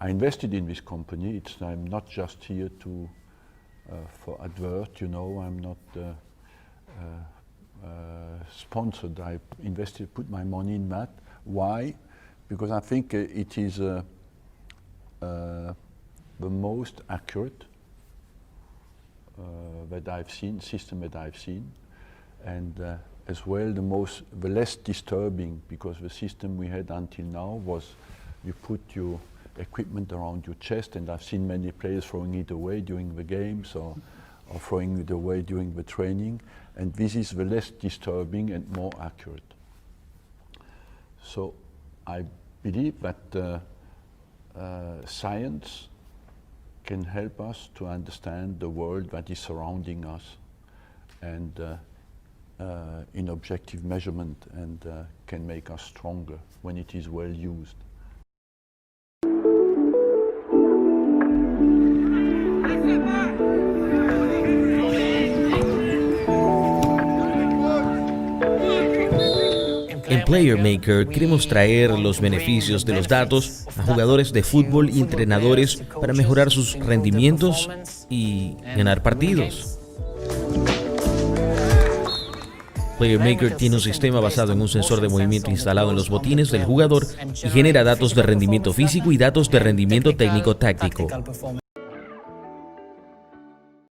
I invested in this company. I'm not just here to for advert, you know. I'm not sponsored. I invested, put my money in that. Why? Because I think it is the most accurate that I've seen, system that I've seen, and as well the less disturbing, because the system we had until now was you put your equipment around your chest, and I've seen many players throwing it away during the games or throwing it away during the training, and this is the less disturbing and more accurate. So I believe that science can help us to understand the world that is surrounding us, and in objective measurement, and can make us stronger when it is well used. En PlayerMaker queremos traer los beneficios de los datos a jugadores de fútbol y entrenadores para mejorar sus rendimientos y ganar partidos. PlayerMaker tiene un sistema basado en un sensor de movimiento instalado en los botines del jugador y genera datos de rendimiento físico y datos de rendimiento técnico táctico.